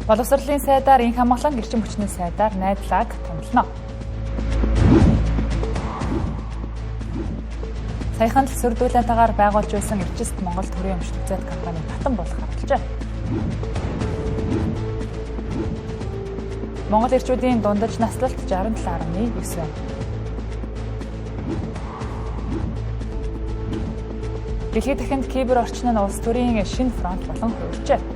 Боловсролын сайдаар инх хамгаалан эрчим хүчний сайдаар найдлааг томилно. Саяхан л сүрдүүлэнтэйгээр байгуулж байсан Эрчист Монгол төрийн өмчт үзэд компани татан болох хавталжээ. Монгол эрчүүдийн дундаж наслалт 67.9 байна. Дэлхийд дахинд кибер орчин нь улс төрийн шинэ фронт болон хувирчээ.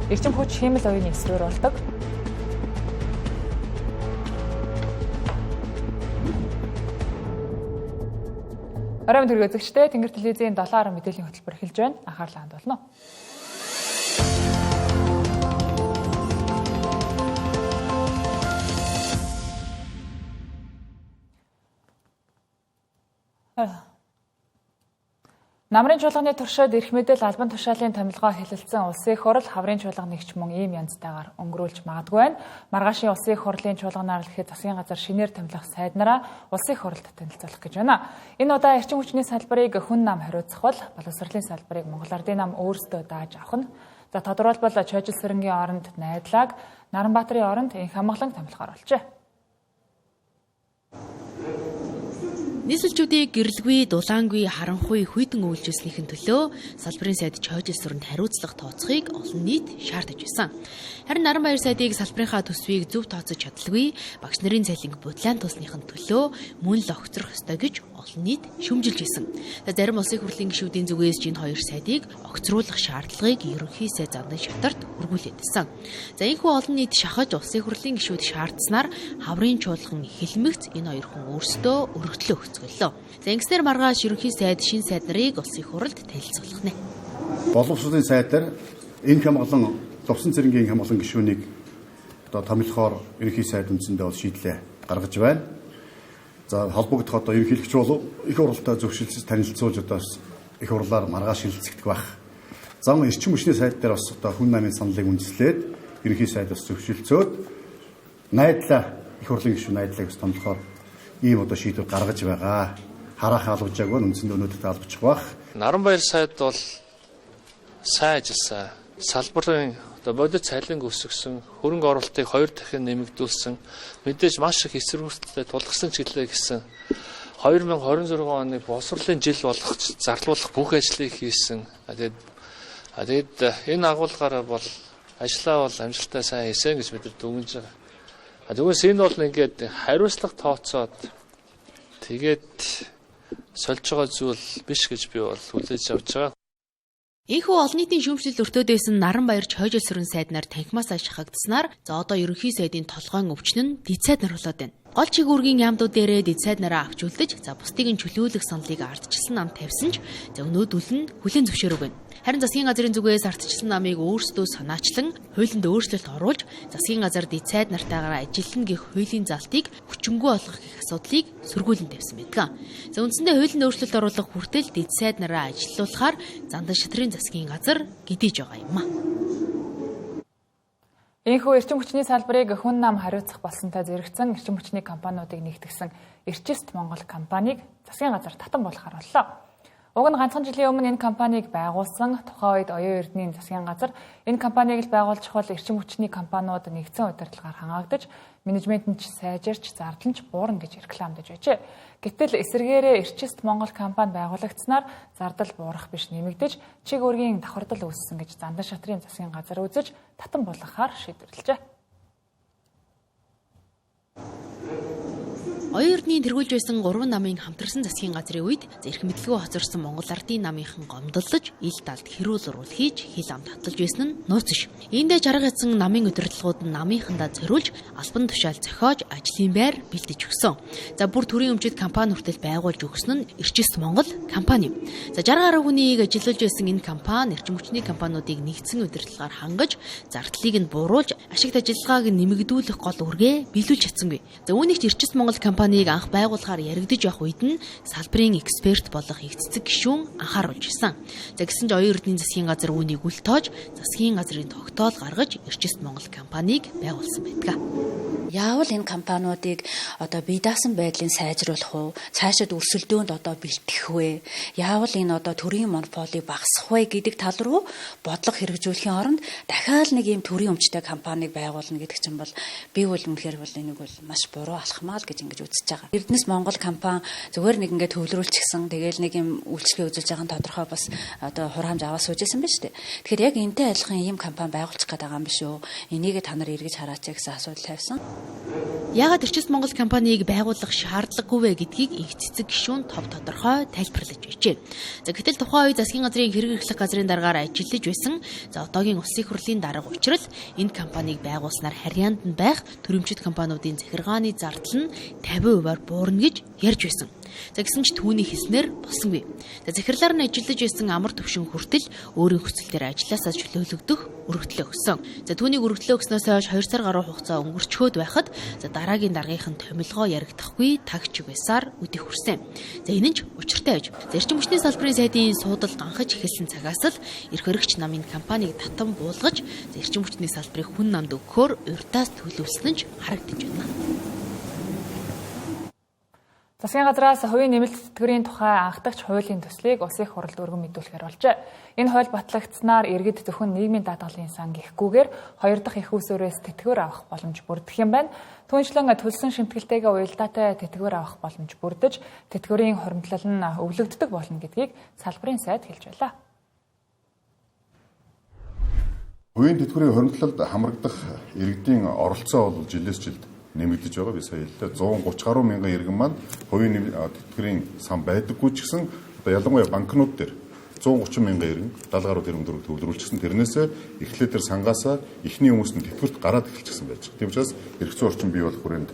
Эрчим хүч хиймэл оюуны эсрэг болдог. Оройн төрөг үзэгчдээ Тэнгэр телевизийн 7 мэдээллийн хөтөлбөр эхэлж байна. Анхаарлаа хандуулна. Намрын чуулганы туршид эрх мэдэл албан тушаалын томилгоо хэлэлцсэн улсын их хурл хаврын чуулган нэгч мөн ийм янзтайгаар өнгөрүүлж магадгүй байна. Маргаашийн улсын их хурлын чуулганаар л ихэд засгийн газар шинээр томилох сайднараа улсын их хурлд танилцуулах гэж байна. Энэ удаа эрчим хүчний салбарыг хүн нам хариуцах бол боловсролын салбарыг Монгол Ардын нам өөрсдөө дааж авах нь. За тодорхойлбол Чойжилсрынгийн оронд найдлааг, Наранбаатарын оронд инх хамгаалан томилохоор болжээ. Нийслэлчүүдийг гэрэлгүй, дулаангүй, харанхуй хүйтэн үйлчилснийхэн төлөө салбарын сайд Чойжилсранд хариуцлага тооцохыг олон нийт шаардаж байсан. Харин Наранбаяр сайдыг салбарынхаа төсвийг зөв тооцож чадалгүй, багш нарын цалинг будлаан туусныхын төлөө мөн л огцрох ёстой гэж олон нийт шүмжилж байсан. Зарим улсын хурлын гишүүдийн зүгээс энэ хоёр сайдыг огцруулах шаардлагыг ерөнхий сайд замдын шатарт өргүүлээд байсан. За энэхүү олон нийт шахаж улсын хурлын гишүүд шаардсанаар хаврын чуулган хэлмэгц энэ хоёр хүн өөрсдөө өргөдлөө өгцгөлөө. За ингэснээр маргааш ерөнхий сайд шинэ сайд нарыг улсын хурлд танилцуулах нэ. Боловсролын сайдаар инх хамгаалан зовсон цэрэнгийн инх хамгаалан гишүүнийг томилохоор ерөнхий сайд үндсэндээ бол шийдлээ гаргаж байна. За холбогдох ерөнхийлөгч бол их хурлаа зөвшөөрлөж танилцуулж их хурлаар маргааш хэлэлцэгдэх байх. Зам эрчим хүчний сайд дээр бас хүн намын саналыг үндэслээд ерөнхий сайд бас зөвшөөрөлцөөд найдлаа их хурлын гишүүн найдлааг бас томилохоор ийм шийдвэр гаргаж байгаа. Хараахан албажаагүй үндсэндээ өнөөдөр албачих байх. Наранбаяр сайд бол сайн ажилласан. Салбарын бодит цалинг өсгсөн, хөрөнгө оруулалтыг 2 дахин нэмэгдүүлсэн, мэдээж маш их эсэргүүцэлтэй тулгарсан ч гэлээ гэсэн 2026 оны боловсролын жил болгох зарлуулах бүх ажлыг хийсэн. Тэгээд энэ агуулгаар бол ажлаа бол амжилттай сайн хийсэн гэж бид дүгнэж байгаа. Тэгвэл энэ бол ингээд хариуцлага тооцоод тэгээд сольж байгаа зүйл биш гэж би бол хүлээж авч байгаа. Энэхүү олон нийтийн шүүмжлэлд өртөөд байсан Наранбаяр Чойжилсрын сайднаар танхимаасаа шахагдсанаар за одоо ерөнхий сайдын толгойн өвчин нь дэд сайд нар болоод байна. Гол чигүүргийн яамдууд дээрээ дэд сайд нараа авч үлдэж за бусдыг нь чөлөөлөх саналыг ардчилсан нам тавьсан ч за өнөөдөр нь хүлээн зөвшөөрөв байна. Харин засгийн газрын зүгээс ардчилсан намыг өөрсдөө санаачлан хуулинд өөрчлөлт оруулж засгийн газар дэд сайд нартайгаар ажиллана гэх хуулийн залтыг хүчингүй болгох гэх асуудлыг сөргүүлэн тавьсан байдаг. За үндсэндээ хуулийн өөрчлөлт оруулах хүртэл дэд сайд нараа ажилуулахаар Зандан шатрын засгийн газар гидэж байгаа юм а. Энэхүү эрчим хүчний салбарыг хүн нам хариуцах болсонтой зэрэгцэн эрчим хүчний компаниудыг нэгтгэсэн Эрчист Монгол компанийг засгийн газар татан болгохоор боллоо. Уг нь ганцхан жилийн өмнө энэ компанийг байгуулсан тухайн үед оюун эрдэнийн засгийн газар энэ компанийг л байгуулчих бол эрчим хүчний компаниуд нэгдсэн удирдлагаар хангаагдаж менежмент нь ч сайжирч зардал нь ч буурна гэж рекламдаж байжээ. Гэтэл эсэргээрээ Эрчист Монгол компани байгуулагдсанаар зардал буурах биш нэмэгдэж чиг үүргийн давхардал үүссэн гэж Зандан шатрын засгийн газар үзэж татан болгохоор шийдвэрлэжээ. Оюун эрдэнийн тэргүүлж байсан 3 намын хамтарсан засгийн газрын үед эрх мэдлэгөө хоцорсон Монгол Ардын намынхан гомдолдож ил талд хэрүүл уруул хийж хил ам таталж байсан нь нууц ш. Иймдээ чарга эзэн намын удирдлагууд нь намынхандаа зориулж албан тушаал зохиож ажлын байр бэлдэж өгсөн. За бүр төрийн өмчит компани хүртэл байгуулж өгсөн нь Эрчист Монгол компани. За 60 гаруй хүнийг ажиллуулж байсан энэ компани эрчим хүчний компаниудыг нэгдсэн удирдлагаар хангаж зардлыг нь бууруулж ашигт ажиллагааг нэмэгдүүлэх гол үргээ биелүүлж чадсангүй. За үүнийг ч Эрчист Монгол компанийг анх байгуулахаар яригдж явах үед нь салбарын эксперт болох их цэцэг гишүүн анхааруулж исэн. За гэсэн ч оюун эрдэнийн засгийн газар үүнийг үл тоож засгийн газрын тогтоол гаргаж Эрчист Монгол компанийг байгуулсан байдаг. Яавал энэ компаниудыг одоо бие даасан байдлыг сайжруулах уу? Цаашид өрсөлдөөнд одоо бэлтгэх вэ? Яавал энэ одоо төрийн монополийг багасгах вэ гэдэг тал руу бодлого хэрэгжүүлэхийн оронд дахиад нэг ийм төрийн өмчтэй компанийг байгуулна гэдэг чинь бол би бол үнэхээр бол энийг бол маш буруу алхмаа л гэж ингэж үзэж байгаа. Эрдэнэс Монгол компани зүгээр нэг ингэ төвлөрүүлчихсэн. Тэгээл нэг юм үйлчлэгээ үзүүлж байгаа нь тодорхой бас одоо хураамж аваа сууж исэн байна шүү дээ. Тэгэхээр яг энтэй адилхан ийм компани байгуулчих гээд байгаа юм биш үү? Энийг та нар эргэж хараач гэсэн асуудал тавьсан. Яагаад Эрчист Монгол компанийг байгуулах шаардлагагүй вэ гэдгийг их цэцэг гишүүн тов тодорхой тайлбарлаж байжээ. За гэтэл тухайн үед засгийн газрын хэрэг эрхлэх газрын дараагаар ажиллаж байсан. За одоогийн Улсын их хурлын дарга учраас энэ компанийг байгуулснаар харьяанд нь байх төрөмчит компаниудын захиргааны зардал нь 50%-аар буурна гэж ярьж байсан. За гэсэн ч түүний хэлснээр болсонгүй. За захирлаар нь ажиллаж байсан амар төвшин хүртэл өөрийн хүсэл дээр ажилласаа чөлөөлөгдөх өргөдлөө өгсөн. За түүнийг өргөдлөө өгснөөс хойш 2 сар гаруй хугацаа өнгөрчхөөд байхад за дараагийн даргийнхын томилгоо яригдахгүй тагч байсаар үдих хүрсэн. За энэ нь ч учиртай байж. За эрчим хүчний салбарын сайдын суудал ганхаж эхэлсэн цагаас л эрх баригч намын компанийг татан буулгаж эрчим хүчний салбарыг хүн намд өгөхөөр урьдаас төлөвлөсөн нь харагдаж байна. Засгийн газраас хувийн нэмэлт тэтгэврийн тухай анхдагч хуулийн төслийг улсын их хурлд өргөн мэдүүлэхээр болжээ. Энэ хууль батлагдсанаар иргэд зөвхөн нийгмийн даатгалын сан гихгүйгээр 2 дахь их усүрээс тэтгэвэр авах боломж бүрдэх юм байна. Түүнчлэн төлсөн шимтгэлтэйгээ уялдаатай тэтгэвэр авах боломж бүрдэж, тэтгэврийн хуримтлал нь өвлөгддөг болно гэдгийг салбарын сайд хэлж байлаа. Хувийн тэтгэврийн хуримтлалд хамрагдах иргэдийн оролцоо бол жилээс жилд нэмэгдэж байгаа. Би сая хэллээ 130 гаруй мянган иргэн маань хувийн тэтгэврийн сан байдаггүй ч гэсэн одоо ялангуяа банкнууд дээр 130 мянган иргэн 70 гаруй тэрбум төгрөг төвлөрүүлчихсэн. Тэрнээсээ эхлээд тэр сангаасаа ихний хүмүүс нь тэтгэврт гараад эхэлчихсэн байж. Тийм учраас эрх зүйн орчин бий болох хүрээнд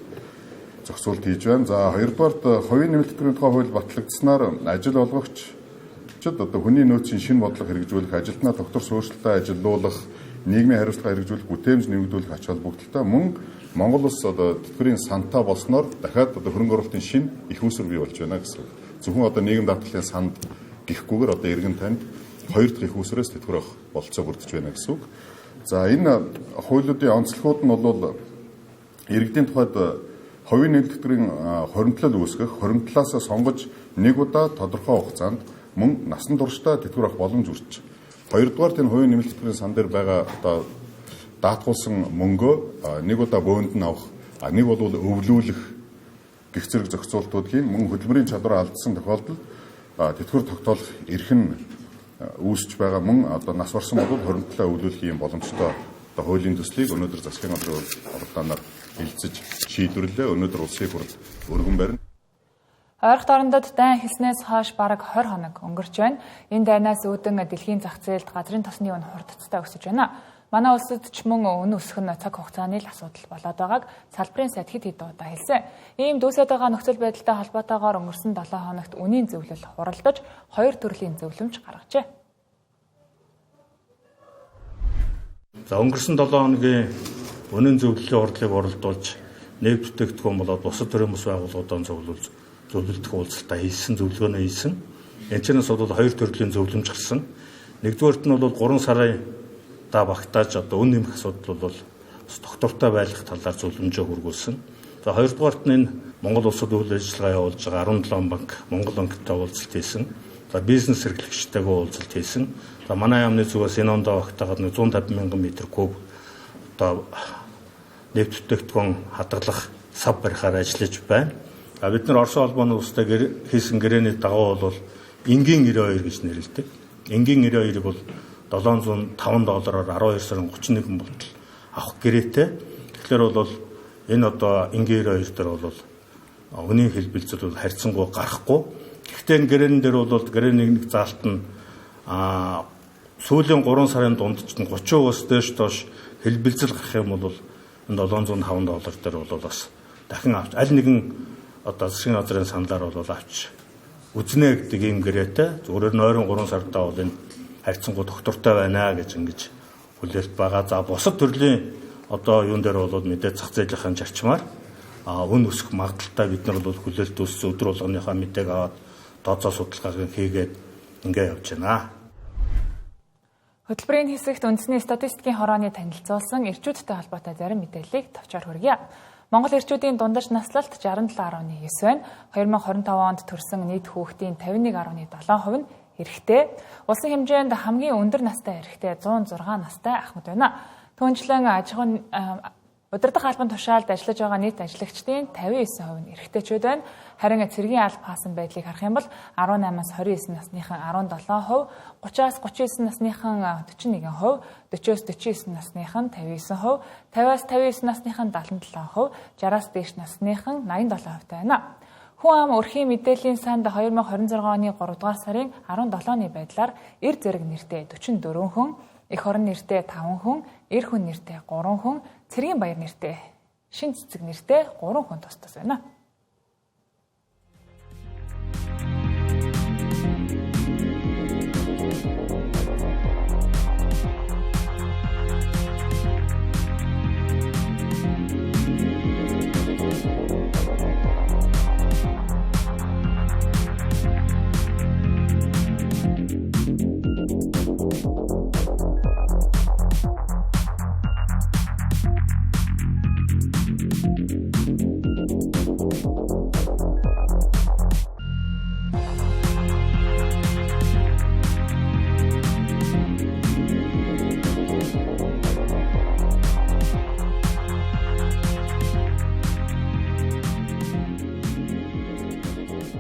зохицуулт хийж байна. За хоёрдугаарт хувийн нэмэлт тэтгэврийн тухай хууль батлагдсанаар ажил олгогчид одоо хүний нөөцийн шинэ бодлого хэрэгжүүлэх, ажилтнаа тогтвор суурьшилтаа ажилуулах, нийгмийн хариуцлага хэрэгжүүлэх, бүтээмж нэмэгдүүлэх ач холбогдолтой мөн Монгол улс одоо тэтгэврийн сантаа болсноор дахиад одоо хөрөнгө оруулалтын шинэ их усүр бий болж байна гэсэн. Зөвхөн одоо нийгэм даатгалын санд гихгүйгээр одоо иргэн танд 2 дахь их усүрээс тэтгэвэр авах болцоо бүрдэж байна гэсэн үг. За энэ хуулиудын онцлогуд нь бол иргэдийн тухайд хувийн нэмэлт тэтгэврийн хуримтлал үүсгэх, хуримтлалаас сонгож нэг удаа тодорхой хугацаанд мөн насан туршдаа тэтгэвэр авах боломж үүсч. Хоёрдугаар энэ хувийн нэмэлт тэтгэврийн сан дээр байгаа одоо даатгуулсан мөнгөө нэг удаа бөөнд нь авах, нэг бол өвлүүлэх гэх зэрэг зохицуултуудын мөн хөдөлмөрийн чадвар алдсан тохиолдолд тэтгэвэр тогтоолох эрх нь үүсч байгаа мөн одоо нас барсан бол хуримтлалаа өвлүүлэх юм боломжтой одоо хуулийн төслийг өнөөдөр засгийн газрын оролдооноор хэлцэж шийдвэрлэлээ. Өнөөдөр улсын их хурлд өргөн барина. Ойрох дорндод дайн эхэлснээс хойш бараг 20 хоног өнгөрч байна. Энэ дайнаас үүдэн дэлхийн зах зээлд газрын тосны үн хурдцтай өсөж байна. Манай улсад ч мөн үнэ өсөх нь цаг хугацааны л асуудал болоод байгааг салбарын сайд хэд хэдэн удаа хэлсэн. Ийм дүүсэд байгаа нөхцөл байдалтай холбоотойгоор өнгөрсөн 7 хоногт үнийн зөвлөл хуралдаж 2 төрлийн зөвлөмж гаргажээ. За өнгөрсөн 7 хоногийн үнийн зөвлөлийн хурдлыг оролдуулж нэг бүтээгдэхүүн болоод бусад төрийн бас байгууллагуудаа зөвлөлдөх уулзалтаа хийсэн, зөвлөгөөнөө хийсэн. Энэчнээс бол 2 төрлийн зөвлөмж гарсан. Нэгдүгээрт нь бол 3 сарын багтааж одоо үн нэмэх асуудал бол доктортой байх талаар зөвлөмжөө хүргүүлсэн. За хоёрдугаарт нь Монгол улсад үйл ажиллагаа явуулж байгаа 17 банк Монгол банктай уулзалт хийсэн. За бизнес эрхлэгчтэйгээ уулзалт хийсэн. За манай яамны зүгээс энэ ондоо багтаагаад 150 мянган метр куб одоо нефт бүтээгдэхүүн хадгалах сав барихаар ажиллаж байна. За бид нар Орос улбооны улстай хийсэн гэрээний дагуу бол энгийн 92 гэж нэрлэдэг. Энгийн 92-ыг бол $705 12 сарын 31 болтол авах гэрээтэй. Тэгэхээр бол энэ одоо энгийн 92 дээр бол өнийн хэлбэлцэл бол харьцангуй гарахгүй. Гэхдээ энэ гэрээн дээр бол гэрээний нэг заалт нь сүүлийн 3 сарын дунд ч 30%-аас дээш доош хэлбэлцэл гарах юм бол энэ $705 дээр бол бас дахин авч аль нэгэн одоо засгийн газрын саналаар бол авч үзнэ гэдэг юм гэрээтэй. Зүгээр нойрон 3 сардаа бол энэ харьцангуй доктортой байна гэж ингэж хүлээлт байгаа. За бусад төрлийн одоо юун дээр бол мэдээ зах зээлийн зарчмаар өн өсөх магадaltaй бид нар бол хүлээлт үүссэн өдөр болгоныхаа мэдээг аваад тооцоо судалгааг хийгээд ингээ явж байна. Хөтөлбөрийн хэсэгт үндэсний статистикийн хорооны танилцуулсан эрчүүдтэй холбоотой зарим мэдээллийг товчоор хүргье. Монгол эрчүүдийн дундаж наслалт 67.9 байна. 2025 онд төрсэн нийт хүүхдийн 51.7% нь эрэгтэй. Улсын хэмжээнд хамгийн өндөр настай эрэгтэй 106 настай ахмад байна. Түүнчлэн аж ахуйн удирдах албан тушаалд ажиллаж байгаа нийт ажиллагчдын 59% нь эрэгтэйчүүд байна. Харин цэргийн алба хаасан байдлыг харах юм бол 18-аас 29 насныхан 17%, 30-аас 39 насныхан 41%, 40-оос 49 насныхан 59%, 50-аас 59 насныхан 77%, 60-аас дээш насныхан 87% байна. Хүн ам өрхийн мэдээллийн санд 2026 оны 3 дугаар сарын 17-ны байдлаар эр зэрэг нэртэй 44 хүн, эх орон нэртэй 5 хүн, эр хүн нэртэй 3 хүн, цэргийн баяр нэртэй, шин цэцэг нэртэй 3 хүн тус байна.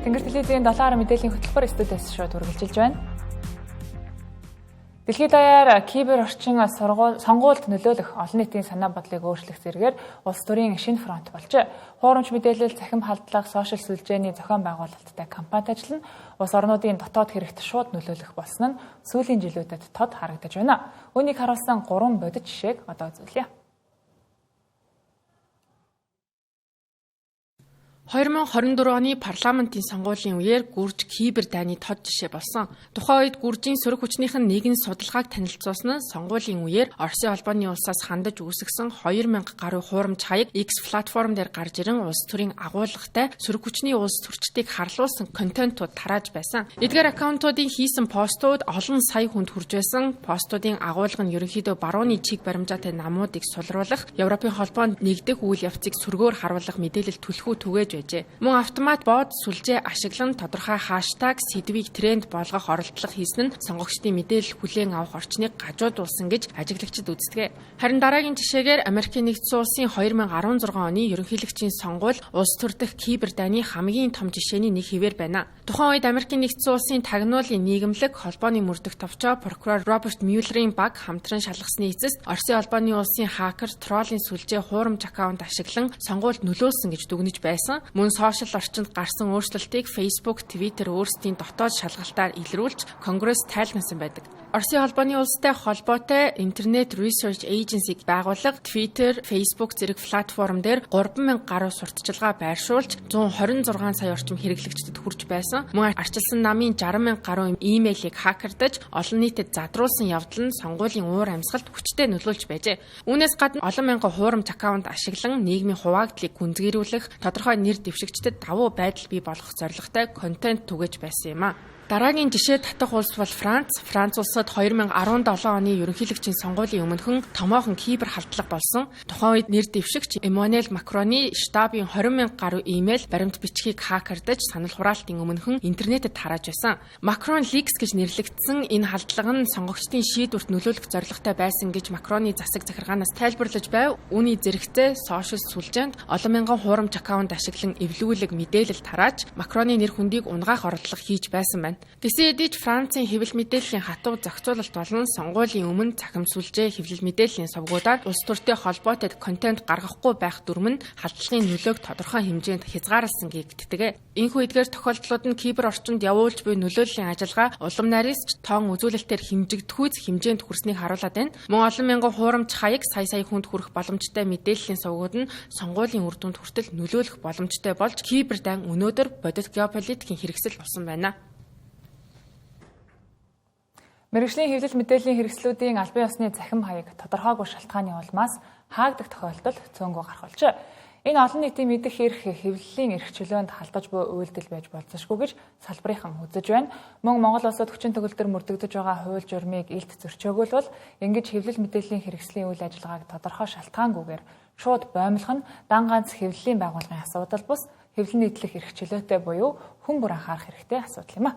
Тэнгэр телевизийн 7 мэдээллийн хөтөлбөр студиэс шууд үргэлжилж байна. Дэлхийд даяар кибер орчин сонгуульд нөлөөлөх олон нийтийн санаа бодлыг өөрчлөх зэрэгээр улс төрийн шинэ фронт болжээ. Хуурамч мэдээлэл, цахим халдлага, сошиал сүлжээний зохион байгуулалттай компанид ажиллана. Улс орнуудын дотоод хэрэгт шууд нөлөөлөх болсон нь сүүлийн жилүүдэд тод харагдаж байна. Үүнийг харуулсан 3 бодит жишээг одоо үзүүлье. 2024 оны парламентын сонгуулийн үеэр гүрж кибер дайны тод жишээ болсон. Тухайн үед гүржийн сөрөг хүчнийх нь нэгэн судалгааг танилцуулсан нь сонгуулийн үеэр Оросын холбооны улсаас хандаж үүсгэсэн 2000 гаруй хуурамч хаяг X платформ дээр гарч ирэн улс төрийн агуулгатай сөрөг хүчний улс төрчдийг харлуулсан контентууд тарааж байсан. Эдгээр аккаунтуудын хийсэн постууд олон сая хүнд хүрж байсан. Постуудын агуулга нь ерөнхийдөө барууны чиг баримжаатай намуудыг сулруулах, Европын холбоонд нэгдэх үйл явцыг сүргээр харуулах мэдээлэл түлхүү түгээж байжээ. Мөн автомат бот сүлжээ ашиглан тодорхой хаштаг сэдвийг тренд болгох оролдлого хийсэн нь сонгогчдын мэдээлэл хүлээн авах орчныг гажуудуулсан гэж ажиглагчид үздэг. Харин дараагийн жишээгээр Америкийн нэгдсэн улсын 2016 оны ерөнхийлөгчийн сонгуул улс төр дэх кибер дайны хамгийн том жишээний нэг хэвээр байна. Тухайн үед Америкийн нэгдсэн улсын тагнуулын нийгэмлэг холбооны мөрдөх товчоо прокурор Роберт Мюллерийн баг хамтран шалгасны эцэст Оросын холбооны улсын хакер троллын сүлжээ хуурамч аккаунт ашиглан сонгуульд нөлөөлсөн гэж дүгнэж байсан. Мөн сошиал орчинд гарсан өөрчлөлтийг Facebook, Twitter өөрсдийн дотоод шалгалтаар илрүүлж Конгресс тайлгнасан байдаг. Оросын холбооны улстай холбоотой Internet Research Agency-г байгууллага Twitter, Facebook зэрэг платформ дээр 3000 гаруй сурталчилгаа байршуулж 126 сая орчим хэрэглэгчдэд хүрч байсан. Мөн арчилсан намын 60,000 гаруй имэйлийг хакердаж олон нийтэд задруулсан явдал нь сонгуулийн уур амьсгалд хүчтэй нөлөөлж байжээ. Үүнээс гадна олон мянган хуурамч аккаунт ашиглан нийгмийн хуваагдлыг гүнзгийрүүлэх, тодорхой нэр дэвшигчдэд давуу байдал бий болгох зорилготой контент түгэж байсан юм а. Дараагийн жишээ татах улс бол Франц. Франц улсад 2017 оны ерөнхийлөгчийн сонгуулийн өмнөхөн томоохон кибер халдлага болсон. Тухайн үед нэр дэвшигч Эммануэль Макроны штабын 20,000 гаруй имэйл баримт бичгийг хакердаж санал хураалтын өмнөхөн интернетэд тарааж байсан. Макрон Leaks гэж нэрлэгдсэн энэ халдлага нь сонгогчдын шийдвэрт нөлөөлөх зорилготой байсан гэж Макроны засаг захиргаанаас тайлбарлаж байв. Үүний зэрэгцээ сошиал сүлжээнд олон мянган хуурамч аккаунт ашиглан эвлүүлэг мэдээлэл тарааж Макроны нэр хүндийг унгаах оролдлого хийж байсан байна. Гэсэн хэдий ч Францын хэвлэл мэдээллийн хатуу зохицуулалт болон сонгуулийн өмнө цахим сүлжээ хэвлэл мэдээллийн сувгуудаар улс төртэй холбоотой контент гаргахгүй байх дүрм нь халдлагын нөлөөг тодорхой хэмжээнд хязгаарласан гэгддэг. Энэхүү эдгээр тохиолдлууд нь кибер орчинд явуулж буй нөлөөллийн ажиллагаа улам нарийсч тоон үзүүлэлтээр хэмжигдэхүйц хэмжээнд хүрснийг харуулад байна. Мөн олон мянган хуурамч хаяг сая хүнд хүрэх боломжтой мэдээллийн сувгууд нь сонгуулийн үр дүнд хүртэл нөлөөлөх боломжтой болж кибер дан өнөөдөр бодит геополитикийн хэрэгсэл болсон байна. Мэргэжлийн хэвлэл мэдээллийн хэрэгслүүдийн албан ёсны цахим хаяг тодорхойгүй шалтгааны улмаас хаагдах тохиолдол цөөнгөө гарах болжээ. Энэ олон нийтийн мэдэх эрх хэвлэлийн эрх чөлөөнд халтаж буй үйлдэл байж болзошгүй гэж салбарынхан үзэж байна. Мөн Монгол улсад хүчин төгөлдөр мөрдөгдөж байгаа хууль журмыг илт зөрчөөгөл ингэж хэвлэл мэдээллийн хэрэгслийн үйл ажиллагааг тодорхой шалтгаангүйгээр шууд боомлох нь дан ганц хэвлэлийн байгууллагын асуудал бус хэвлэл нийтлэх эрх чөлөөтэй буюу хүн бүр анхаарах хэрэгтэй асуудал юм а.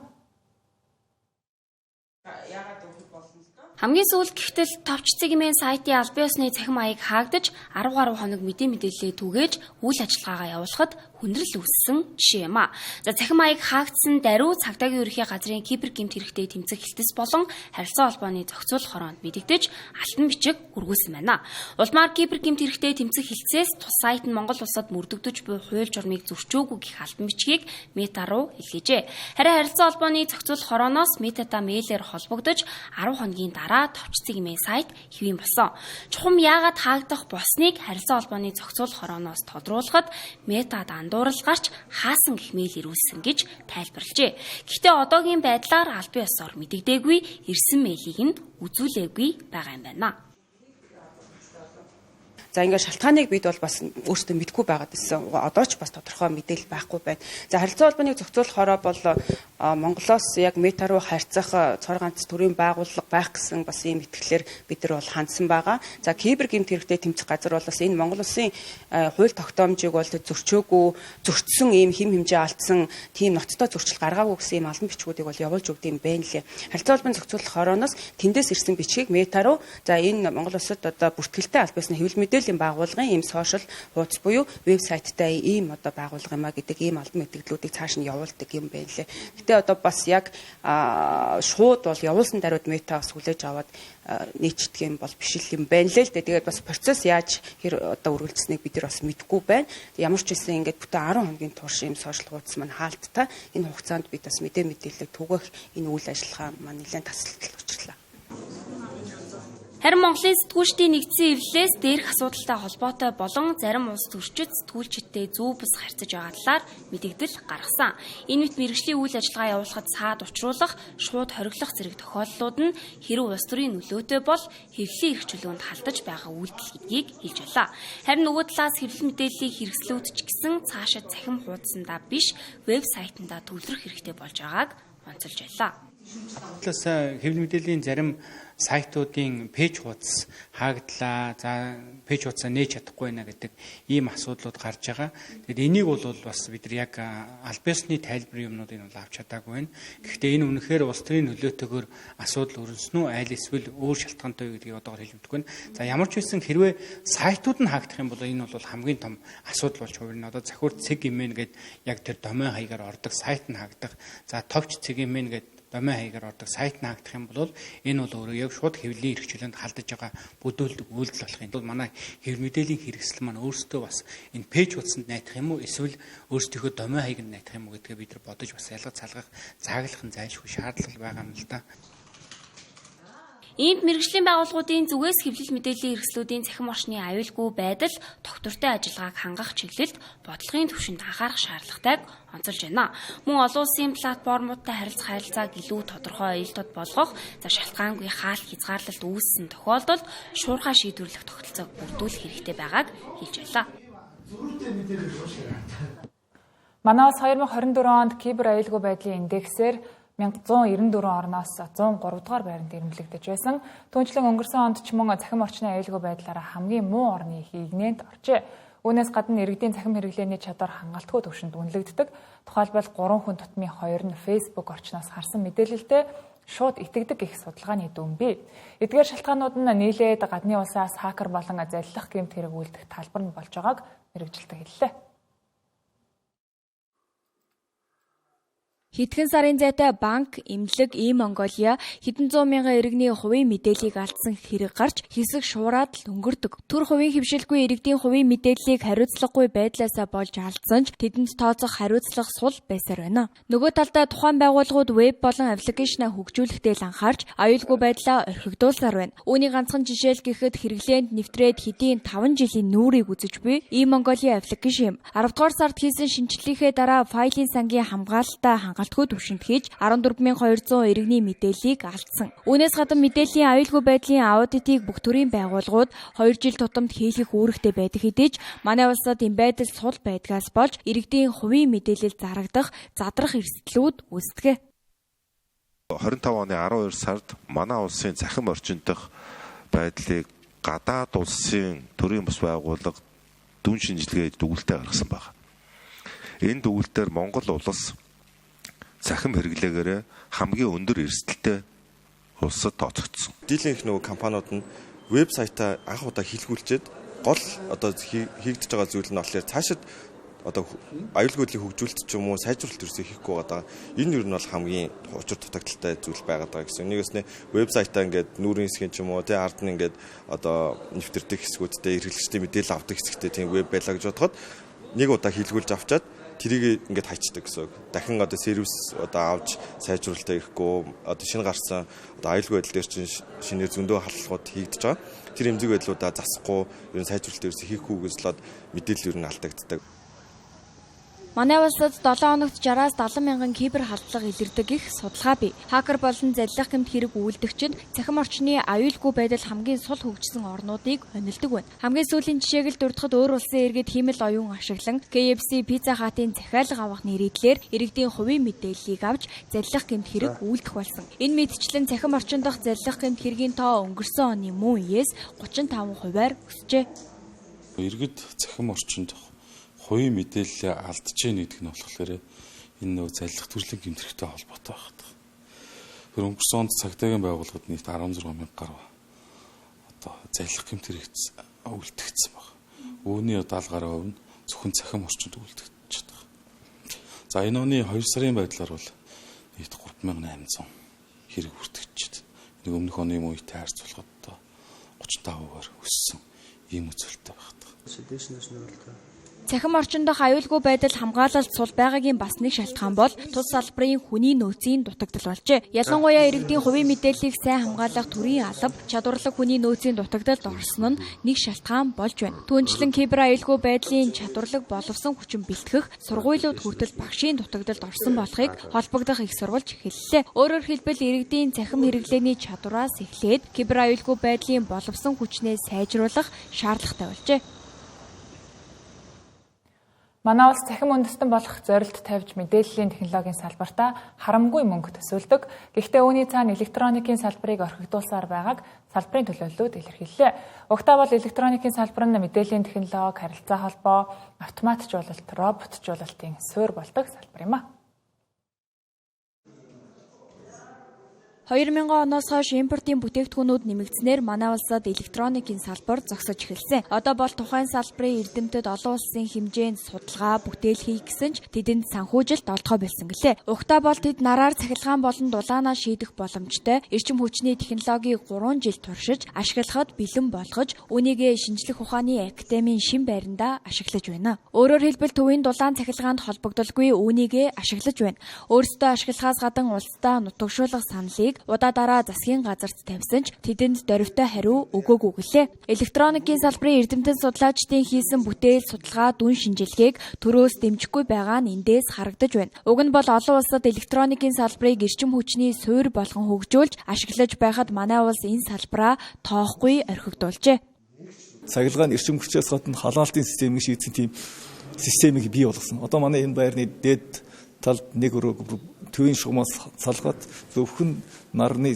Хамгийн сүүлд гэвтэл товч цэгмийн сайтын албан ёсны цахим маяг хаагдаж 10 гаруй хоног мэдээллээ түгээж үйл ажиллагаагаа явуулахад хүндрэл үүссэн жишээ юм а. За цахим маяг хаагдсан даруй цагдаагийн ерөнхий газрын кибер гэмт хэрэгтэй тэмцэх хэлтэс болон харилцаа холбооны зохицуулах хороонд мэдэгдэж алтан бичиг хүргүүлсэн байна. Улмаар кибер гэмт хэрэгтэй тэмцэх хэлтсээс тус сайт нь Монгол улсад мөрдөгдөж буй хууль журмыг зөрчөөгүй гэх алтан бичгийг Мета руу илгээжээ. Харин харилцаа холбооны зохицуулах хорооноос Метатай мэйлээр холбогдож 10 хоногийн дараа товч цэгмийн сайт хэвэн болсон. Чухам яагаад хаагдах болсныг харилцаа холбооны зохицуулах хорооноос тодруулахад Метад андуурал гарч хаасан гэх мэйл ирүүлсэн гэж тайлбарлажээ. Гэхдээ одоогийн байдлаар албан ёсоор мэдэгдээгүй ирсэн мэйлийг нь үзүүлээгүй байгаа юм байна. За ингээд шалтгааныг бид бол бас өөрсдөө мэдгүй байгаад байсан. Одоо ч бас тодорхой мэдээлэл байхгүй байна. За харилцаа холбооныг зохицуулах хороо бол Монголоос яг Мета руу харьцах цор ганц төрийн байгууллага байх гэсэн бас ийм итгэлээр бид нар бол хандсан байгаа. За кибер гэмт хэрэгтэй тэмцэх газар бол бас энэ Монгол улсын хууль тогтоомжийг бол зөрчсөн ийм хэм хэмжээ алдсан тийм ноцтой зөрчил гаргаагүй гэсэн ийм албан бичгүүдийг бол явуулж өгд юм байна лээ. Харилцаа холбооныг зохицуулах хорооноос тэндээс ирсэн бичгийг Мета руу за энэ Монгол улсад одоо бүртгэлтэй аль биесны хэвлэл мэдээллийн байгууллагын ийм сошиал хуудас буюу вебсайттай ийм одоо байгуулга юмаа гэдэг ийм албан мэдээллүүдийг цааш нь явуулдаг юм байна лээ. Гэтэ одоо бас яг шууд бол явуулсан даруйд Метаас хүлээж аваад нийцдэг юм бол биш юм байна лээ л дээ. Тэгээд бас процесс яаж одоо үргэлжлэснийг бид нар бас мэдэхгүй байна. Ямар ч байсан ингээд бүтэн 10 хоногийн турш ийм сошиал хуудас маань хаалттай. Энэ хугацаанд бид бас мэдээлэл түгэх энэ үйл ажиллагаа маань нэлээд тасалдал учрлаа. Харин Монголын сэтгүүлчдийн нэгдсэн эвлэлээс дээрх асуудалтай холбоотой болон зарим улс төрчид сэтгүүлчидтэй зөв бус харьцаж байгаа талаар мэдээлэл гаргасан. Энэ мэт мэргэжлийн үйл ажиллагаа явуулахад саад учруулах, шууд хориглох зэрэг тохиолдлууд нь хэрэв улс төрийн нөлөөтэй бол хэвлэлийн эрх чөлөөнд халтаж байгаа үйлдэл гэдгийг хэлж байлаа. Харин нөгөө талаас хэвлэл мэдээллийг хэрэгслүүд ч гэсэн цаашид цахим хуудсандаа биш вебсайтандаа төвлөрөх хэрэгтэй болж байгааг онцолж байлаа. Талаас хэвлэл мэдээллийн зарим сайтуудын пэйж хуудас хаагдлаа, за пэйж хуудасаа нээж чадахгүй байна гэдэг ийм асуудлууд гарч байгаа. Тэгэхээр энийг бол бас бид нар яг аль биесны тайлбарын юмнуудыг бол авч чадаагүй байна. Гэхдээ энэ үнэхээр улс төрийн нөлөөтэйгээр асуудал өрнсөн үү, аль эсвэл өөр шалтгаантай гэдгийг одоогор хэлмэдэггүй байна. За ямар ч байсан хэрвээ сайтууд нь хаагдах юм бол энэ бол хамгийн том асуудал болж хувирна. Одоо захиур цэг имэн гэдэг яг тэр домен хаягаар ордог сайт нь хаагдах. За товч цэг имэн гэдэг домен хаягаар ордог сайт нь хаагдах юм бол энэ бол өөрөө яг шууд хэвлэлийн эрх чөлөөнд халдаж байгаа бүдүүлдэг үйлдэл болох юм. Бол манай хэвлэл мэдээллийн хэрэгсэл маань өөрсдөө бас энэ пэйж хуудсанд найдах юм уу, эсвэл өөрсдийнхөө домен хаягаар найдах юм уу гэдгээ бид нар бодож бас ялгаж салгах, зааглах нь зайлшгүй шаардлага байгаа юм л да. Иймд мэргэжлийн байгууллагуудын зүгээс хэвлэл мэдээллийн хэрэгслүүдийн цахим орчны аюулгүй байдал, тогтвортой ажиллагааг хангах чиглэлд бодлогын түвшинд анхаарах шаардлагатайг онцолж байна. Мөн олон улсын платформуудтай харилцааг илүү тодорхой аюултад болгох, за шалтгаангүй хаалт хязгаарлалт үүссэн тохиолдолд шуурхай шийдвэрлэх тогтолцоог бүрдүүлэх хэрэгтэй байгааг хэлж байлаа. Манайс 2024 онд кибер аюулгүй байдлын индексээр 1194 орноос 103 дугаар байранд ирэмблэгдэж байсан. Түүнчлэн өнгөрсөн онд ч мөн цахим орчны аюулгүй байдлаараа хамгийн муу орны хийгнээнд оржээ. Үүнээс гадна иргэдийн цахим хэрэглээний чадвар хангалтгүй түвшинд үнэлэгддэг. Тухайлбал 3 хүн тутмын 2 нь Facebook орчноос харсан мэдээлэлтэй шууд итгэдэг гэх судалгааны дүн бий. Эдгээр шалтгаанууд нь нийлээд гадны улсаас хакер болон заллах гэмт хэрэг үйлдэх талбар нь болж байгааг мэргэжилтэн хэллээ. Хэдхэн сарын зайтай банк, эмнэлэг, Монголиа хэдэн зуун мянган иргэний хувийн мэдээллийг алдсан хэрэг гарч хэсэг шуураад л өнгөрдөг. Түр хувийн хөвшилгүй иргэдийн хувийн мэдээллийг хариуцлагагүй байдлаасаа болж алдсан ч тэдэнд тооцох хариуцлага сул байсаар байна. Нөгөө талдаа тухайн байгууллагууд веб болон аппликейшнаа хөгжүүлэхдээ л анхаарч аюулгүй байдлаа орхигдуулсаар байна. Үүний ганцхан жишээл гэхэд хэрэглээнд нэвтрээд хэдийн 5 жилийн нүүрийг үзэж буй Монголиа аппликейшн 10 дугаар сард хийсэн шинжилгээнийхээ дараа файлын сангийн хамгаалалтаа хангалттай малтгүй түвшинд хийж 14200 иргэний мэдээллийг алдсан. Үүнээс гадна мэдээллийн аюулгүй байдлын аудитыг бүх төрлийн байгууллагууд 2 жил тутамд хийлгэх үүрэгтэй байдаг хэдий ч манай улсад энэ байдал сул байдгаас болж иргэдийн хувийн мэдээлэл зарагдах, задрах эрсдлүүд үүсдэг. 25 оны 12 сард манай улсын цахим орчин дах байдлыг гадаад улсын төрийн бас байгууллага дүн шинжилгээ дүгнэлтээ гаргасан байна. Энэ дүгнэлтээр Монгол улс цахим хэрэглээгээр хамгийн өндөр эрсдэлтэй улсад тооцогдсон. Дийлэнх нөгөө компаниуд нь вебсайтаа анх удаа хилгүүлчихэд гол одоо хийгдэж байгаа зүйл нь болохоор цаашид одоо аюулгүй байдлыг хөгжүүлэлт ч юм уу сайжруулалт ерөөсөө хийхгүй байгаа. Энэ юу нь бол хамгийн учир дутагдaltaй зүйл байгаад байгаа гэсэн. Нэгээс нь вебсайтаа ингээд нүүрийн хэсгийн ч юм уу тий ард нь ингээд одоо нэвтэрдэг хэсгүүдтэй эргэлжтэй мэдээлэл авдаг хэсэгтэй тийм веб байлаа гэж бодоход нэг удаа хилгүүлж авчаад тэрийг ингээд хайчдаг гэсэн. Дахин одоо сервис одоо авч сайжруулалтаа ирэхгүй одоо шинэ гарсан одоо аюулгүй байдал дээр чинь шинээр зөндөө халдлагууд хийгдэж байгаа. Тэр эмзэг байдлуудаа засахгүй ер нь сайжруулалт ерөөсөө хийхгүй гэслээд мэдээлэл ер нь алдагддаг. Манай улсад 7 хоногт 60-аас 70 мянган кибер халдлага илэрдэг их судалгаа бий. Хакер болон заллах гэмт хэрэг үйлдэгчид цахим орчны аюулгүй байдал хамгийн сул хөгжсөн орнуудыг онилдог байна. Хамгийн сүүлийн жишээг л дурдахад өөр улсын иргэд хиймэл оюун ашиглан KFC Pizza Hut-ын захиалга авах нэрийдлэр иргэдийн хувийн мэдээллийг авч заллах гэмт хэрэг үйлдэх болсон. Энэ мэдчлэн цахим орчин дахь заллах гэмт хэргийн тоо өнгөрсөн оны мөн үеэс 35%-аар өсжээ. Иргэд цахим орчинд хувийн мэдээлэл алдж гэнэ гэдэг нь болохоор энэ нөгөө заллах төрлийн гэмтэрхтэй холбоотой байна. Тэр өнгөрсөн онд цагдаагийн байгууллагад нийт 16 мянга гаруй одоо заллах гэмтэр үлдэгдсэн байна. Үүний 70 гаруй хувь нь зөвхөн цахим орчинд үлдэгдэж байгаа. За энэ оны 2 сарын байдлаар бол нийт 3800 хэрэг бүртгэж байна. Нэг өмнөх оны үетэй харьцуулахад одоо 35%-аар өссөн ийм үзүүлэлттэй байна. Цахим орчин дахь аюулгүй байдал хамгаалалт сул байгаагийн бас нэг шалтгаан бол тус салбарын хүний нөөцийн дутагдал болжээ. Ялангуяа иргэдийн хувийн мэдээллийг сайн хамгаалах төрийн алба, чадварлаг хүний нөөцийн дутагдалд орсон нь нэг шалтгаан болж байна. Түүнчлэн кибер аюулгүй байдлын чадварлаг боловсон хүчин бэлтгэх сургуулиуд хүртэл багшийн дутагдалд орсон болохыг холбогдох их сурвалж эхэллээ. Өөрөөр хэлбэл иргэдийн цахим хэрэглээний чадвараас эхлээд кибер аюулгүй байдлын боловсон хүчнээ сайжруулах шаардлагатай болжээ. Манай улс цахим үндэстэн болох зорилт тавьж мэдээллийн технологийн салбартаа харамгүй мөнгө төсөөлдөг. Гэхдээ үүний цаана электроникийн салбарыг орхигдуулсаар байгааг салбарын төлөөллүүд илэрхийллээ. Угтаа бол электроникийн салбар нь мэдээллийн технологи, харилцаа холбоо, автоматжуулалт, роботжуулалтын суурь болдог салбар юм а. 2000 оноос хойш импортын бүтээгдэхүүнүүд нэмэгдснээр манай улсад электроникийн салбар зогсож эхэлсэн. Одоо бол тухайн салбарын эрдэмтэд олон улсын хэмжээнд судалгаа, бүтээл хийх гэсэн ч тэдэнд санхүүжилт олдгоо болсон гэлээ. Угтаа бол тэд нараар цахилгаан болон дулаанаа шийдэх боломжтой эрчим хүчний технологиг 3 жил туршиж, ашиглахад бэлэн болгож, үүнийг шинжлэх ухааны академийн шин байранда ашиглаж байна. Өөрөөр хэлбэл төвийн дулаан цахилгаанд холбогдолгүй үүнийг ашиглаж байна. Өөрсдөө ашиглахаас гадна улсдаа нутагшуулах саналыг удаа дараа засгийн газарт тавьсан ч тэдэнд дөрвтэй хариу өгөөгүй гэлээ. Электроникийн салбарын эрдэмтэн судлаачдын хийсэн бүтээл судалгаа дүн шинжилгээг төрөөс дэмжихгүй байгаа нь эндээс харагдаж байна. Уг нь бол олон улсад электроникийн салбарыг эрчим хүчний суурь болгон хөгжүүлж ашиглаж байхад манай улс энэ салбараа тоохгүй орхигдуулжээ. Цахилгаан эрчим хүчээс гадна халаалтын системийг шийдсэн тийм системийг бий болгосон. Одоо манай энэ байрны дээд талд нэг төвийн шугамаас салгаад зөвхөн нарны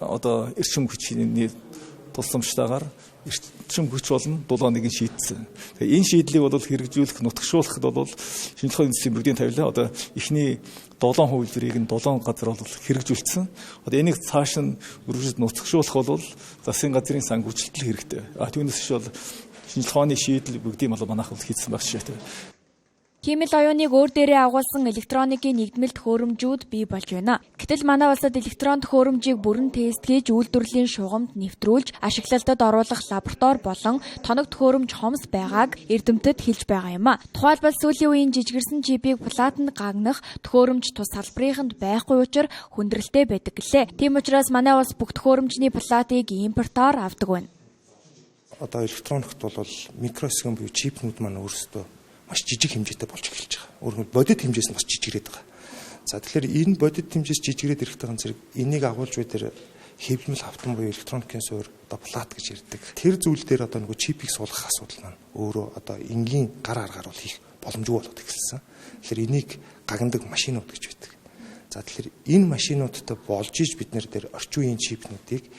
одоо эрчим хүчний тусламжтайгаар эрчим хүч болон дулааныг шийдсэн. Тэгээ энэ шийдлийг бол хэрэгжүүлэх, нутагшуулахад бол шинжлэх ухааны үндэсний бүрдийн тавилаа одоо эхний 7 хувилбарыг нь 7 газар бол хэрэгжүүлсэн. Одоо энийг цааш нь үргэлж нутагшуулах бол засгийн газрын санхүүжилт хэрэгтэй. Түүнээс биш бол шинжлэх ухааны шийдэл бүгдийг манайх бол хийсэн байх шийдвэр. Химэл оюуныг өөр дээрээ агуулсан электроникийн нэгдмэл төхөөрөмжүүд бий болж байна. Гэтэл манай улсад электрон төхөөрөмжийг бүрэн тест хийж үйлдвэрлэлийн шугамд нэвтрүүлж ашиглалтад оруулах лаборатори болон тоног төхөөрөмж хомс байгааг эрдэмтэд хэлж байгаа юм а. Тухайлбал сүүлийн үеийн жижигэрсэн чипийг платанд гагнах төхөөрөмж тус салбарынханд байхгүй учраас хүндрэлтэй байдаг гэлээ. Тийм учраас манай улс бүх төхөөрөмжний платыг импортоор авдаг байна. Одоо электроникт бол микросхем буюу чипнүүд маань өөрсдөө маш жижиг хэмжээтэй болж эхэлж байгаа. Өөрөөр бодит хэмжээс нь бас жижигрээд байгаа. За тэгэхээр энэ бодит хэмжээс жижигрээд ирэх тагаан зэрэг энийг агуулж буй дээр хэвлэмэл хавтан буюу электроникийн суурь одоо плат гэж ярьдаг. Тэр зүйл дээр одоо нөгөө чипийг суулгах асуудал маань өөрөө одоо энгийн гар аргаар бол хийх боломжгүй болоод эхэлсэн. Тэгэхээр энийг гагнадаг машинууд гэж байдаг. За тэгэхээр энэ машинуудтай болж иж бид нэр дээр орчин үеийн чипнүүдийг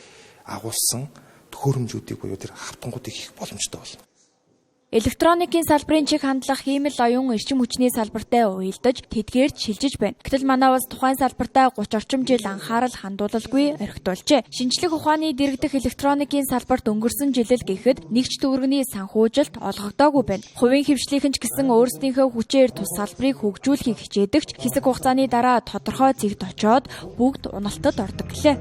агуулсан төхөөрөмжүүдийг буюу тэр хавтангуудыг хийх боломжтой болно. Электроникийн салбарын чиг хандлах ийм л оюун эрчим хүчний салбартай уялдаж тэдгээрд шилжиж байна. Гэтэл манай улс тухайн салбартаа 30 орчим жил анхаарал хандуулалгүй орхитуулжээ. Шинжлэх ухааны дэргэдэх электроникийн салбарт өнгөрсөн жилэл гэхэд нэг ч төгрөгийн санхүүжилт олгогдоогүй байна. Хувийн хвшлийнхэн ч гэсэн өөрсдийнхөө хүчээр тус салбарыг хөгжүүлэхийг хичээдэгч хэсэг хугацааны дараа тодорхой зэгт очоод бүгд уналтад ордог гэлээ.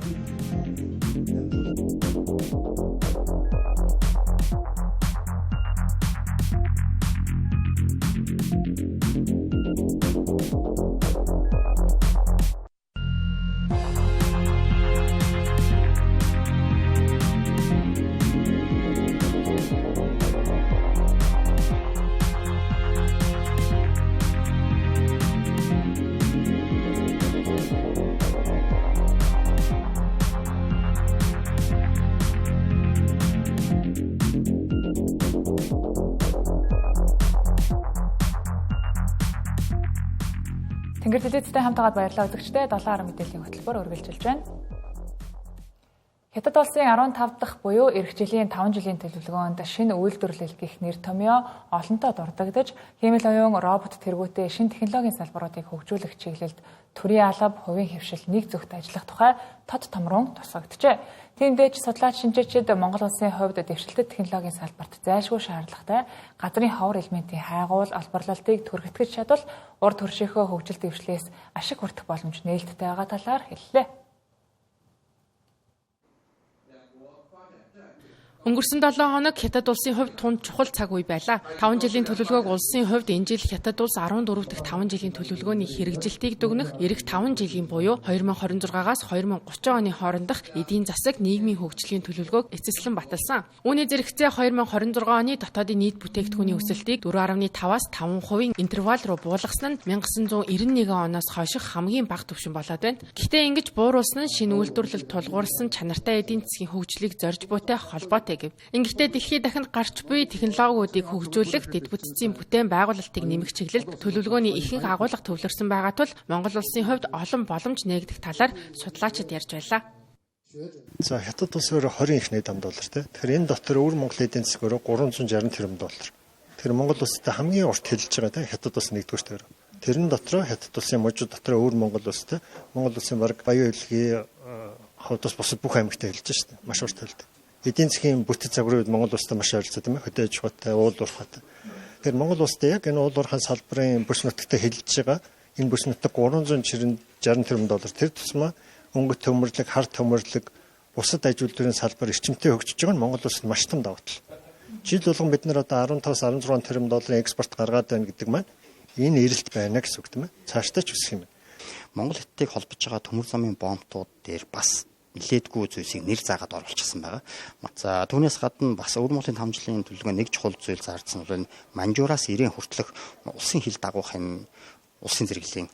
Тэнгэр телевизтэй хамтагаад баярлалаа үзэгчдээ 7 мэдээллийн хөтөлбөр үргэлжилж байна. Хятад улсын 15 дахь буюу эх жилийн 5 жилийн төлөвлөгөөнд шинэ үйлдвэрлэл гэх нэр томьёо олонтоо дурддагдж, хиймэл оюун робот тэргүүтээ шинэ технологийн салбаруудыг хөгжүүлэх чиглэлд төрийн алба, хувийн хэвшил нэг зүгт ажиллах тухай тод томрон тусгагджээ. Тиймдээч судлаач шинжээчид Монгол улсын хувьд дэвшилтэт технологийн салбарт зайлшгүй шаардлагатай газрын ховор элементийн хайгуул, олборлолтыг түргэтгэж чадвал урд төршийнхөө хөгжил дэвшлээс ашиг хүртэх боломж нээлттэй байгаа талаар хэллээ. Өнгөрсөн 7 хоног Хятад улсын хувьд тун чухал цаг үе байлаа. 5 жилийн төлөвлөгөөг улсын хувьд энэ жил Хятад улс 14 дахь 5 жилийн төлөвлөгөөний хэрэгжилтийг дүгнэх эх 5 жилийн буюу 2026-аас 2030 оны хоорондох эдийн засаг нийгмийн хөгжлийн төлөвлөгөөг эцэслэн баталсан. Үүний зэрэгцээ 2026 оны дотоодын нийт бүтээгдэхүүний өсөлтийг 4.5-аас 5% интервал руу буулгасан нь 1991 оноос хойших хамгийн бага түвшин болоод байна. Гэхдээ ингэж бууруулсан нь шинэ үйлдвэрлэл тулгуурласан чанартай эдийн засгийн хөгжлийг зорж буйтай холбоотой. Ингэхдээ дэлхийд дахинд гарч буй технологиудыг хөгжүүлэх, дэд бүтцийн бүтээн байгуулалтыг нэмэх чиглэлд төлөвлөгөөний ихэнх агуулга төвлөрсөн байгаа тул Монгол улсын хувьд олон боломж нээгдэх талаар судлаачид ярьж байлаа. За Хятад улс өөрөө 20 их $8 тий. Тэгэхээр энэ дотор өвөр Монголын эдийн засаг өөрөө $360 тэрбум. Тэгэхээр Монгол улстай хамгийн урт хэлж байгаа тий Хятад улс нэгдүгээр төр. Тэрэн дотроо Хятад улсын мужид дотроо өвөр Монгол улстай Монгол улсын баг баян хөдөлгөөний хувьдас бусад бүх аймагтай хэлж шүү дээ. Маш урт хэлдэг. Эдийн засгийн бүтэц загварын үед Монгол улстай маш ойролцоо тийм ээ. Хөдөө аж ахуйтай, уул уурхайтай. Тэгэхээр Монгол улстай яг энэ уул уурхайн салбарын бүс нутагтай хэлж байгаа энэ бүс нутаг $360 тэрбум. Тэр тусмаа өнгөт төмөрлөг, хар төмөрлөг, бусад аж үйлдвэрийн салбар эрчимтэй хөгжиж байгаа нь Монгол улсад маш том давуу тал. Жил болгон бид нар одоо 15-16 тэрбум долларын экспорт гаргаад байна гэдэг маань энэ эрэлт байна гэсэн үг тийм ээ. Цаашдаа ч өсөх юм. Монгол Хятадыг холбож байгаа төмөр замын бомбтууд дээр бас нилээдгүй зүйлсийг нэр заагаад оруулчихсан байгаа. За түүнээс гадна бас өвөр Монголын 5 жилийн төлөвлөгөө нэг чухал зүйл заардсан бол Манжуураас 90 хүртэлх улсын хил дагуулхын улсын зэрэглэлийн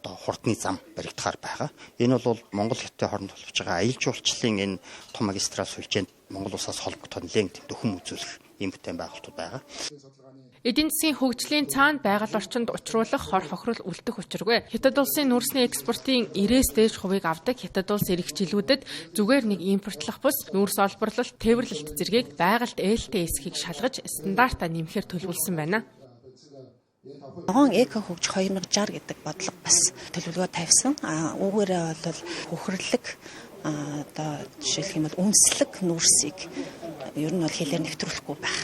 одоо хурдны зам баригдахаар байгаа. Энэ бол Монгол Хятадын хооронд холбож байгаа аялал жуулчлалын энэ том магистрал сүлжээнд Монгол улсаас холбогдоход нэлээд дөхөн үзүүлэх ийм бүтээн байгуулалтууд байгаа. Эдийн засгийн хөгжлийн цаана байгаль орчинд учруулах хор хохирол үлдэх учиргүй. Хятад улсын нүүрсний экспортын 90-ээс дээш хувийг авдаг Хятад улс эх жилүүдэд зүгээр нэг импортлох бус нүүрс олборлолт, тээвэрлэлт зэргийг байгальд ээлтэй эсхийг шалгаж стандартаа нэмэхээр төлөвлөсөн байна. Ногоон эко хөгжих 2060 гэдэг бодлого бас төлөвлөгөө тавьсан. Үүгээрээ бол хөхрлөг одоо жишээлх юм бол үнслэг нүүрсийг ер нь бол хэлээр нэвтрүүлэхгүй байх.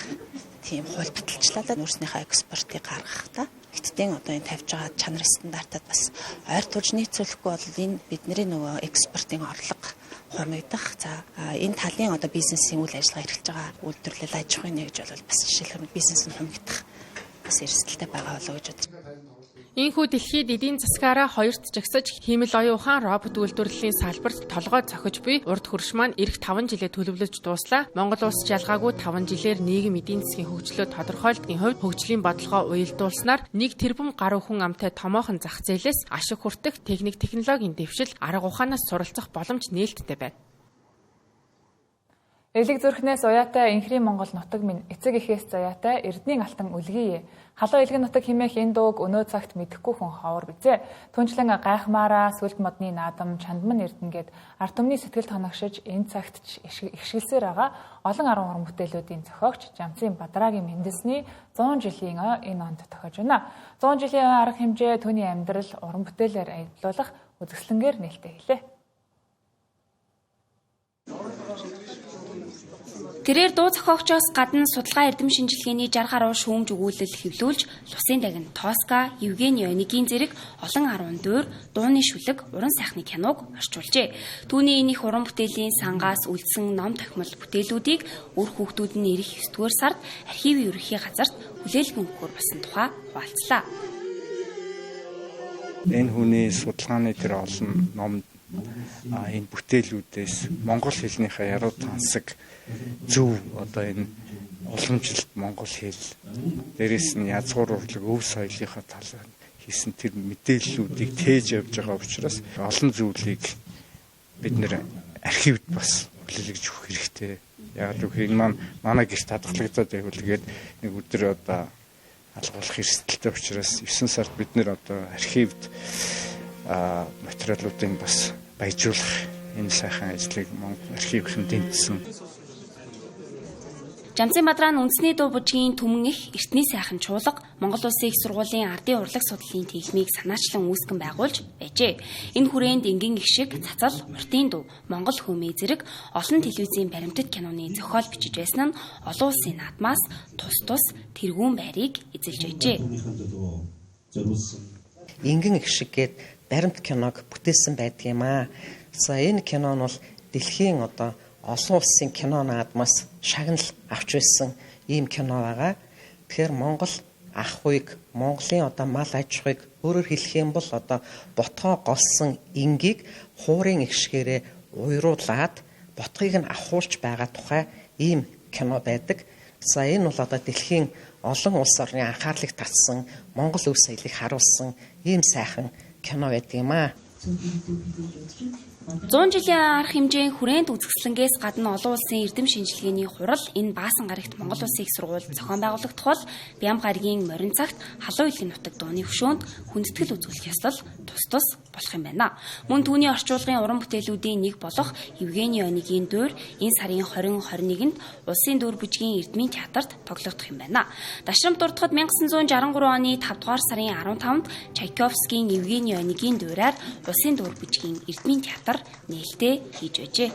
Тийм хууль баталчлалаа нүүрснийхээ экспортыг гаргах та. Гэттийн одоо энэ тавьж байгаа чанар стандартад бас ойр тулж нийцүүлэхгүй бол энэ бидний нөгөө экспортын орлого хумигдах. За энэ талын одоо бизнесийн үйл ажиллагаа эрхэлж байгаа үйлдвэрлэл аж ахуйн нэг гэж бол бас жишээлбэл бизнес нь хумигдах бас эрсдэлтэй байгаа болоо гэж бодож байна. Ийхүү дэлхийд эдийн засгаараа хоёрт жагсаж хиймэл оюун ухаан робот үйлдвэрлэлийн салбарт толгой цохиж буй урд хөрш маань эх 5 жилээ төлөвлөж дуслаа. Монгол улс ялгаагүй 5 жилээр нийгэм эдийн засгийн хөгжлөө тодорхойлтын хувьд хөгжлийн бодлогоо уялдуулснаар 1 тэрбум гаруй хүн амтай томоохон зах зээлээс ашиг хүртэх технологийн дэвшил арга ухаанаас суралцах боломж нээлттэй байна. Элэг зүрхнээс уяатай инхрийн Монгол нутаг минь эцэг эхээс заяатай Эрдэнийн алтан үлгийе. Халуун элэг нутаг хэмээх энэ дууг өнөө цагт мэдэхгүй хүн ховор бизээ. Түнчлэн гайхмаараа сүлд модны наадам чандман Эрдэнэгээд ард түмний сэтгэл тоногшиж энэ цагт ихшгэлсээр байгаа олон арга бүтээлүүдийн зохиогч Жамцын Бадраагийн Мэндэлсний 100 жилийн энэ онд тохиож байна. 100 жилийн арга хэмжээ түүний амьдрал уран бүтээлээр аялуулах үзэсгэлэнгээр нээлттэй хэлээ. Тэрээр дуу зохиогчоос гадна судалгаа эрдэм шинжилгээний 60 гаруй шүүмж өгүүлэл хэвлүүлж, Лусын дагин Тоска, Евгений Онигийн зэрэг олон 10 дуур, дууны шүлэг, уран сайхны киног орчуулжээ. Түүний энэ их уран бүтээлийн сангаас үлдсэн ном тохимол бүтээлүүдийг үр хүүхдүүд нь ирэх 9-р сард архивын ерөнхий газарт хүлээлгэн өгөхөөр болсон тухай хуваалцлаа. Энэ хүний судалгааны тэр олон номд энэ бүтээлүүдээс монгол хэлнийхээ яруу тансаг зөв одоо энэ уламжилт монгол хэл дээрээс нь язгуур урлаг өв соёлынхаа талаар хийсэн тэр мэдээллүүдийг тээж явж байгаа учраас олон зүйлийг бид нэр архивд бас хүлээлгэж өгөх хэрэгтэй. Яг л энэ манай гэрт хадгалагдаад байвал гээд нэг өдөр одоо алгуулах эрсдэлтэй учраас 9 сард бид нэр одоо архивд материалуудыг бас баяжуулах энэ сайхан ажлыг Монгол архивын дэмжсэн. Жамцын Бадраа нь үндэсний дуу бужгийн түмэн их эртний сайхан чуулга Монгол Улсын их сургуулийн ардын урлаг судлалын техникийг санаачлан үүсгэн байгуулж байжээ. Энэ хүрээнд энгийн их шиг цацал, уртын дуу, Монгол хөмий зэрэг олон телевизийн баримтат киноны зохиол бичиж байсан нь олон улсын наадмаас тус тэргүүн байрыг эзэлж байжээ. Энгийн их шиг гээд баримт киног бүтээсэн байдаг юм аа. За энэ кино нь бол дэлхийн одоо олон улсын кино наадмаас шагнал авч байсан ийм кино байгаа. Тэгэхээр Монгол ах хуйг, Монголын одоо мал аж ахуйг өөрөөр хэлэх юм бол одоо ботгоо голсон энгийг хуурын эгшгээрээ уйруулад ботгыг нь авахулж байгаа тухай ийм кино байдаг. За энэ бол одоо дэлхийн олон улс орны анхаарлыг татсан, Монгол өв соёлыг харуулсан ийм сайхан кино байдаг юм аа. 100 жилийн арга хэмжээний хүрээнд үзэсгэлэнгээс гадна олон улсын эрдэм шинжилгээний хурал энэ Баасан гарагт Монгол Улсын их сургууль зохион байгуулагдах бол Бям гаригийн морин цагт халуун элгийн нутаг дууны хөшөөнд хүндэтгэл үзүүлэх ёслол тус болох юм байна. Мөн түүний орчуулгын уран бүтээлүүдийн нэг болох Евгений Онигийн дуур энэ сарын 20-21-нд Улсын дуур бүжгийн Эрдмийн театрт тоглогдох юм байна. Дашрамт дуртахад 1963 оны 5 дугаар сарын 15-нд Чайковскийн Евгений Онигийн дуурайар Улсын дуур бүжгийн Эрдмийн театр нээлттэй хийж байжээ.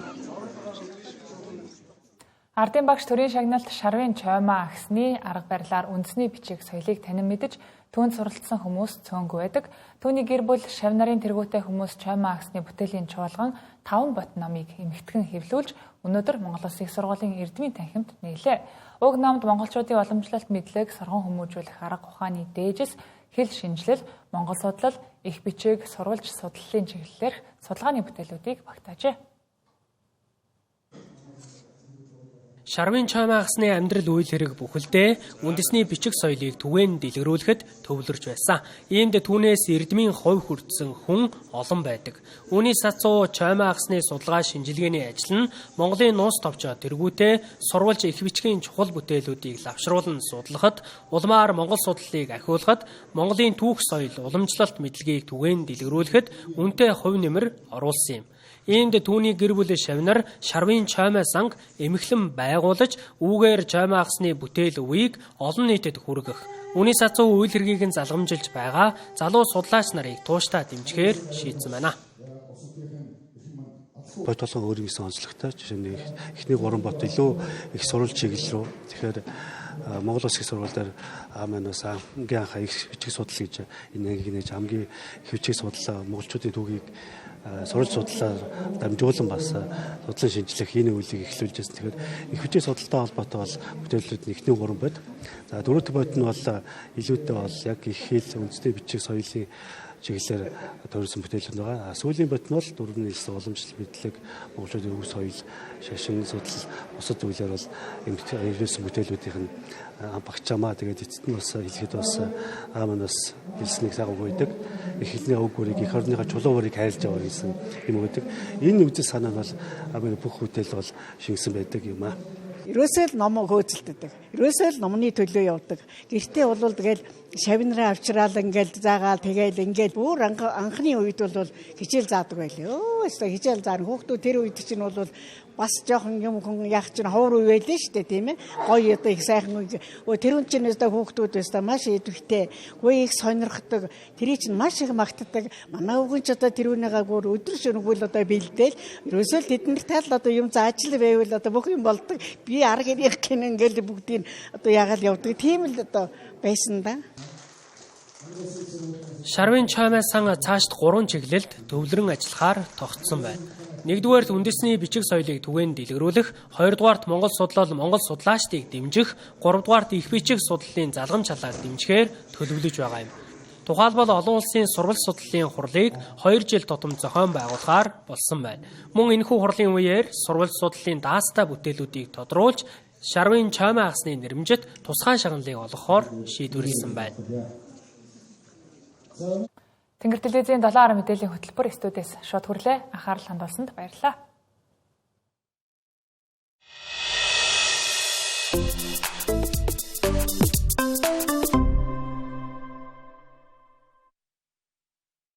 Ардын багш төрийн шагналт Шарвын Чоймаа агсны арга барилаар үндэсний бичиг соёлыг танин мэдэж түүнд суралцсан хүмүүс цөөнгүй байдаг. Түүний гэр бүл шав нарын тэргүүтэй хүмүүс Чоймаа агсны бүтээлийн чуулган 5 бот номыг эмхтгэн хэвлүүлж өнөөдөр Монгол Улсын их сургуулийн Эрдмийн танхимд нийлээ. Уг номд монголчуудын уламжлалт мэдлэг соргон хүмүүжүүлэх арга ухааны дээжис, хэл шинжилэл, монгол судлал, их бичиг, сурвалж судлалын чиглэлээр судалгааны бүтээлүүдийг багтаажээ. Шарвын Чоймаа агсны амьдрал үйл хэрэг бүхэлдээ үндэсний бичиг соёлыг түгээн дэлгэрүүлэхэд төвлөрж байсан. Иймд түүнээс эрдмийн хувь хүртсэн хүн олон байдаг. Үүний сацуу Чоймаа агсны судалгаа шинжилгээний ажил нь Монголын нуус товчоо тэргүүтээ сурвалж их бичгийн чухал бүтээлүүдийг лавшруулан судлахад, улмаар монгол судлалыг ахиулахад, Монголын түүх соёл, уламжлалт мэдлэгийг түгээн дэлгэрүүлэхэд үнэтэй хувь нэмэр оруулсан юм. Иймд түүний гэр бүл шавнар Шарвын Чоймаа санг эмхлэн байгуулж үүгээр Чоймаа агсны бүтээл үеийг олон нийтэд хүргэх. Үүний сацуу үйл хэргийг нь залгамжилж байгаа залуу судлаач нарыг тууштай дэмжихээр шийдсэн байна. Бодлого өөрийнхөө онцлогтой жишээ нь эхний 3 бот илүү их сурвалж чиглэл рүү. Тэгэхээр Монгол Улсын их сургууль дээр манаас ангийн анхаа их бичиг судлал гэж энэ нэг хамгийн их бичиг судлаа монголчуудын түүхийг сурвалж судлаар дамжуулан бас судлан шинжлэх энэ үйлийг эхлүүлж байсан. Тэгэхээр их хүчний судалтай холбоотой бол бүтээлүүд нь эхний 3 байд. За дөрөвт байд нь бол илүүтэй бол яг их хэл үндэсний бичиг соёлын чиглэлээр төрсэн бүтээлүүд байгаа. Сүүлийн бот нь бол дөрвөн нийслэл уламжлал мэдлэг, монголчуудын өв соёл, шашин судлал, бусад зүйлээр бол ирсэн бүтээлүүдийн нь багчаамаа. Тэгээд эцэст нь бас хэлэхэд бас манаас хэлснийг сайн үг байдаг. Их хэлний үг бүрийг их орныхаа чулуу бүрийг хайрлаж аваа гэсэн юм байдаг. Энэ үзэл санаа нь бол бүх бүтээл бол шингэсэн байдаг юм аа. Ерөөсөө л ном хөөцөлдөг. Ерөөсөө л номны төлөө явдаг. Гэртээ бол тэгэл шавнараа авчраал ингээл заагаал тэгэл ингээл бүр анхны үед бол хичээл заадаг байлээ. Өөстө хичээл заана. Хүүхдүүд тэр үед чинь бол бас жоохон юм хүн яг чинь ховор үе байлээ шүү дээ, тийм ээ. Гоё одоо их сайхан тэр үн чинь өстө хүүхдүүд өстө маш идэвхтэй, гоё их сонирхдаг. Тэрий чинь маш их магтдаг. Манай өвгөн ч одоо тэр үнийгаа гөр өдөр шөнөгүй л одоо бэлдээл. Ерөөсөө л тэднэрт тал одоо юм заажил байвал одоо бүх юм болдог. Би арга ирэх гэн ингээл бүгдийг одоо ягаал явдаг. Тийм л одоо байсан да. Шарвин чаймаасан цаашд 3 чиглэлд төвлөрөн ажиллахаар тогтсон байна. Нэгдүгээрт үндэсний бичиг соёлыг түгээн дэлгэрүүлэх, хоёрдугаарт Монгол судлал Монгол судлаачдыг дэмжих, гуравдугаарт их бичиг судлалын залгам чалгааг дэмжихээр төлөвлөж байгаа юм. Тухайлбал олон улсын сурвалж судлалын хурлыг 2 жил тутам зохион байгуулахаар болсон байна. Мөн энэхүү хурлын үеэр сурвалж судлалын даастай бүтээлүүдийг тодруулж, Шарвин чаймаа агсны нэрмжит тусгай шагналыг олгохоор шийдвэрлсэн байна. Тэнгэр телевизийн 7 мэдээллийн хөтөлбөр студиэс шууд хүрлээ. Анхаарал хандуулсанд баярлалаа.